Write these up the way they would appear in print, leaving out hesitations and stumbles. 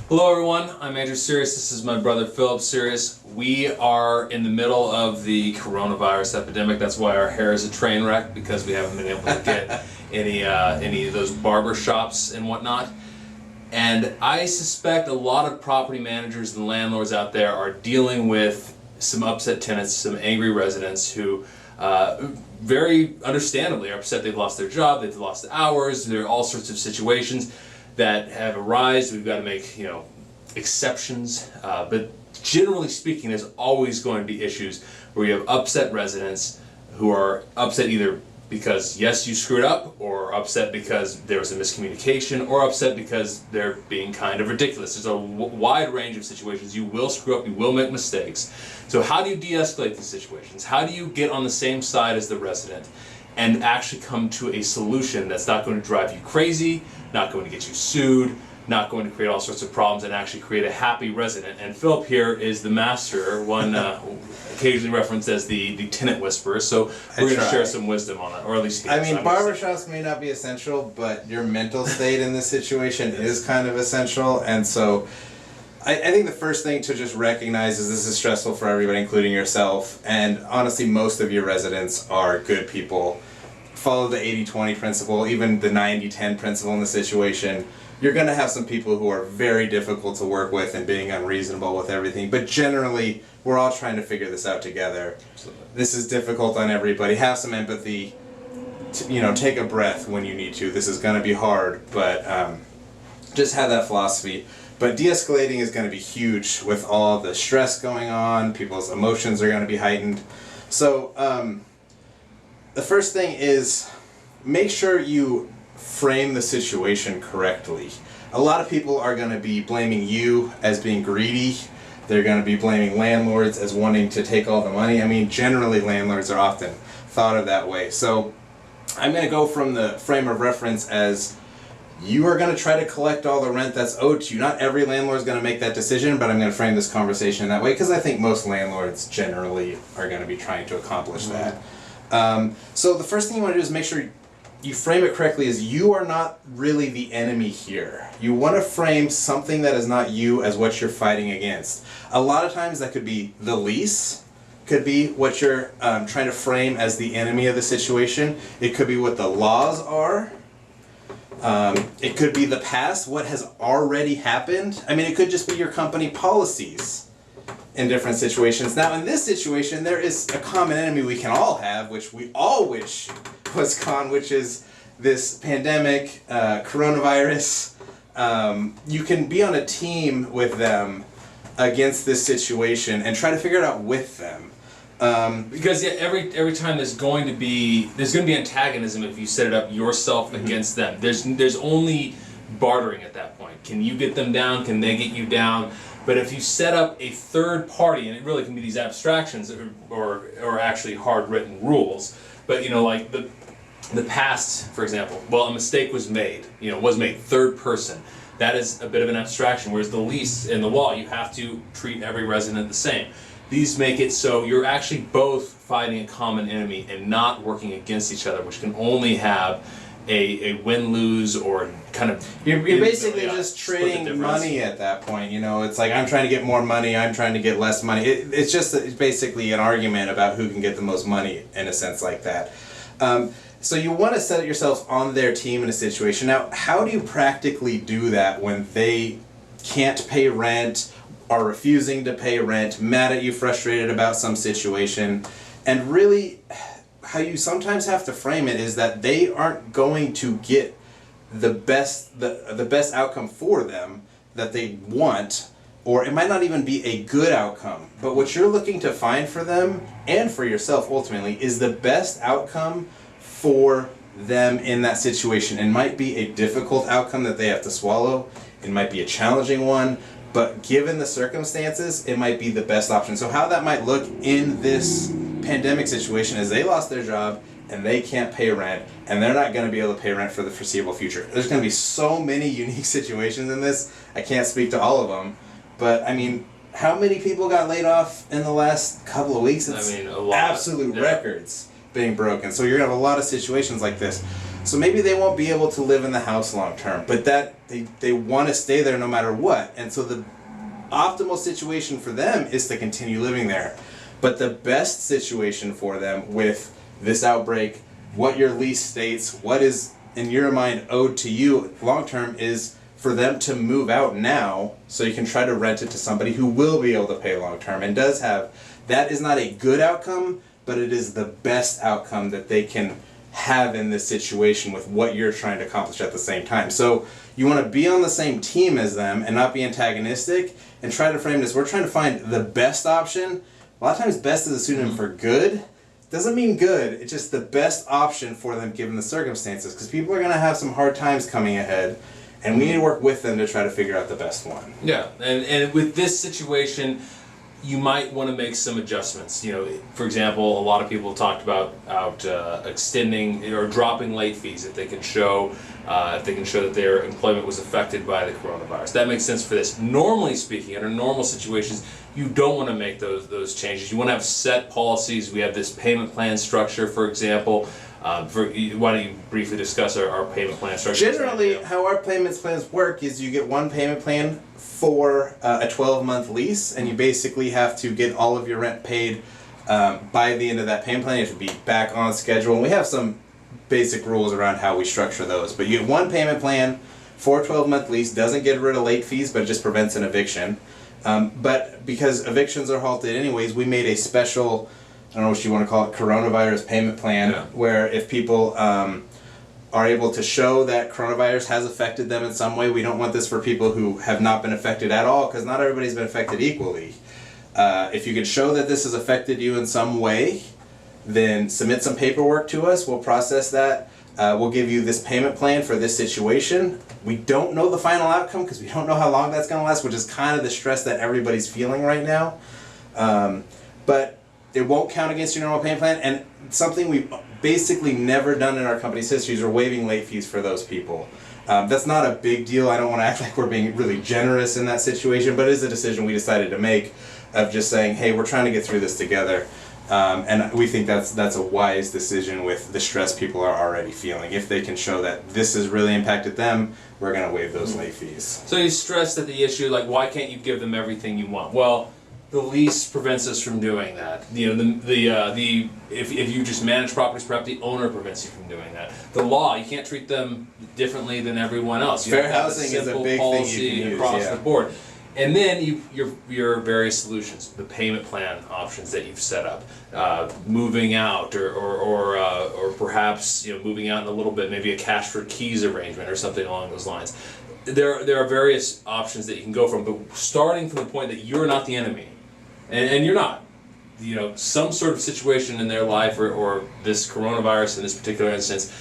Hello everyone, I'm Andrew Syrios. This is my brother Phillip Syrios. We are in the middle of the coronavirus epidemic. That's why our hair is a train wreck, because we haven't been able to get any of those barber shops and whatnot. And I suspect a lot of property managers and landlords out there are dealing with some upset tenants, some angry residents who very understandably are upset they've lost their job, they've lost the hours, there are all sorts of situations that have arisen. We've got to make, exceptions, but generally speaking, there's always going to be issues where you have upset residents who are upset either because, yes, you screwed up, or upset because there was a miscommunication, or upset because they're being kind of ridiculous. There's a wide range of situations. You will screw up, you will make mistakes. So how do you de-escalate these situations? How do you get on the same side as the resident and actually come to a solution that's not going to drive you crazy, not going to get you sued, not going to create all sorts of problems, and actually create a happy resident? And Phillip here is the master, one occasionally referenced as the tenant whisperer, so we're going to share some wisdom on it, or at least... I mean, barbershops may not be essential, but your mental state in this situation is kind of essential, and so I think the first thing to just recognize is this is stressful for everybody, including yourself, and honestly, most of your residents are good people. Follow the 80-20 principle, even the 90-10 principle in the situation. You're going to have some people who are very difficult to work with and being unreasonable with everything, but generally, we're all trying to figure this out together. This is difficult on everybody. Have some empathy. Take a breath when you need to. This is going to be hard, but just have that philosophy. But de-escalating is going to be huge with all the stress going on. People's emotions are going to be heightened. So the first thing is make sure you frame the situation correctly. A lot of people are going to be blaming you as being greedy. They're going to be blaming landlords as wanting to take all the money. I mean, generally landlords are often thought of that way. So I'm going to go from the frame of reference as you are going to try to collect all the rent that's owed to you. Not every landlord is going to make that decision, but I'm going to frame this conversation in that way because I think most landlords generally are going to be trying to accomplish that. So the first thing you want to do is make sure you frame it correctly as you are not really the enemy here. You want to frame something that is not you as what you're fighting against. A lot of times that could be the lease, could be what you're trying to frame as the enemy of the situation. It could be what the laws are. It could be the past, what has already happened. I mean, it could just be your company policies in different situations. Now, in this situation, there is a common enemy we can all have, which we all wish was gone, which is this pandemic, coronavirus. You can be on a team with them against this situation and try to figure it out with them. Because every time there's going to be antagonism if you set it up yourself against them. There's only bartering at that point. Can you get them down? Can they get you down? But if you set up a third party, and it really can be these abstractions or actually hard written rules, but like the past, for example, well, a mistake was made, third person. That is a bit of an abstraction, whereas the lease in the law, you have to treat every resident the same. These make it so you're actually both fighting a common enemy and not working against each other, which can only have a win-lose or kind of... You're basically just trading money at that point. It's like, I'm trying to get more money, I'm trying to get less money. It's basically an argument about who can get the most money in a sense like that. So you want to set yourself on their team in a situation. Now, how do you practically do that when they can't pay rent, are refusing to pay rent, mad at you, frustrated about some situation? And really, how you sometimes have to frame it is that they aren't going to get the best outcome for them that they want, or it might not even be a good outcome. But what you're looking to find for them, and for yourself ultimately, is the best outcome for them in that situation. It might be a difficult outcome that they have to swallow. It might be a challenging one, but given the circumstances, it might be the best option. So how that might look in this pandemic situation is they lost their job and they can't pay rent, and they're not going to be able to pay rent for the foreseeable future. There's going to be so many unique situations in this. I can't speak to all of them, but I mean, how many people got laid off in the last couple of weeks? It's a lot. Absolute records being broken. So you're going to have a lot of situations like this. So maybe they won't be able to live in the house long term, but that they want to stay there no matter what. And so the optimal situation for them is to continue living there. But the best situation for them with this outbreak, what your lease states, what is in your mind owed to you long term, is for them to move out now so you can try to rent it to somebody who will be able to pay long term and does have. That is not a good outcome, but it is the best outcome that they can have in this situation with what you're trying to accomplish at the same time. So you want to be on the same team as them and not be antagonistic, and try to frame this. We're trying to find the best option. A lot of times best is a pseudonym for good. Doesn't mean good, it's just the best option for them given the circumstances, because people are going to have some hard times coming ahead, and we need to work with them to try to figure out the best one. Yeah, and with this situation, you might want to make some adjustments. You know, for example, a lot of people talked about extending or dropping late fees if they can show that their employment was affected by the coronavirus. That makes sense for this. Normally speaking, under normal situations, you don't want to make those changes. You want to have set policies. We have this payment plan structure, for example. Why don't you briefly discuss our payment plan structure? Generally, how our payment plans work is you get one payment plan for a 12-month lease, and you basically have to get all of your rent paid by the end of that payment plan. You have to be back on schedule, and we have some basic rules around how we structure those. But you get one payment plan for a 12-month lease, doesn't get rid of late fees, but it just prevents an eviction. But because evictions are halted anyways, we made a special, I don't know what you want to call it, coronavirus payment plan, where if people are able to show that coronavirus has affected them in some way, we don't want this for people who have not been affected at all, because not everybody's been affected equally. If you can show that this has affected you in some way, then submit some paperwork to us, we'll process that. We'll give you this payment plan for this situation. We don't know the final outcome because we don't know how long that's going to last, which is kind of the stress that everybody's feeling right now. But it won't count against your normal payment plan, and something we've basically never done in our company's history is we're waiving late fees for those people. That's not a big deal. I don't want to act like we're being really generous in that situation, but it is a decision we decided to make of just saying, hey, we're trying to get through this together. And we think that's a wise decision with the stress people are already feeling. If they can show that this has really impacted them, we're going to waive those late fees. So you stressed that the issue, like, why can't you give them everything you want? Well, the lease prevents us from doing that. You know, if you just manage properties, perhaps the owner prevents you from doing that. The law, you can't treat them differently than everyone else. You Fair housing is a big thing you can use across the board. And then your various solutions, the payment plan options that you've set up, moving out, or perhaps moving out in a little bit, maybe a cash for keys arrangement or something along those lines. There are various options that you can go from, but starting from the point that you're not the enemy, and you're not. Some sort of situation in their life or this coronavirus in this particular instance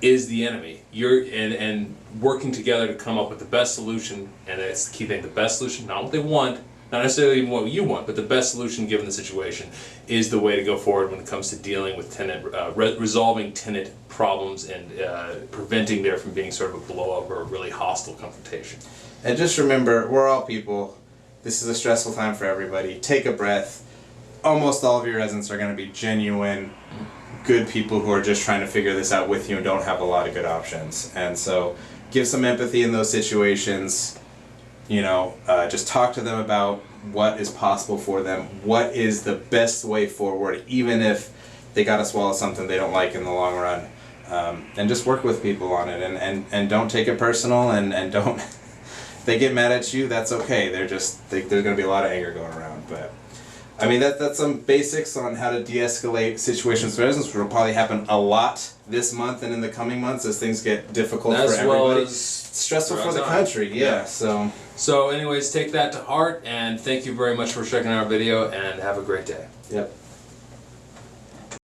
is the enemy. And working together to come up with the best solution, and it's the key thing, the best solution, not what they want, not necessarily even what you want, but the best solution given the situation is the way to go forward when it comes to dealing with tenant, resolving tenant problems and preventing there from being sort of a blow up or a really hostile confrontation. And just remember, we're all people. This is a stressful time for everybody. Take a breath. Almost all of your residents are going to be genuine, good people who are just trying to figure this out with you and don't have a lot of good options. And so give some empathy in those situations. Just talk to them about what is possible for them, what is the best way forward, even if they got to swallow something they don't like in the long run. And just work with people on it, and don't take it personal, and don't, if they get mad at you, that's okay. There's going to be a lot of anger going around, but I mean, that's some basics on how to de-escalate situations for residents, which will probably happen a lot this month and in the coming months as things get difficult for everybody. Well as it's stressful for the country, yeah. So anyways, take that to heart, and thank you very much for checking out our video, and have a great day. Yep.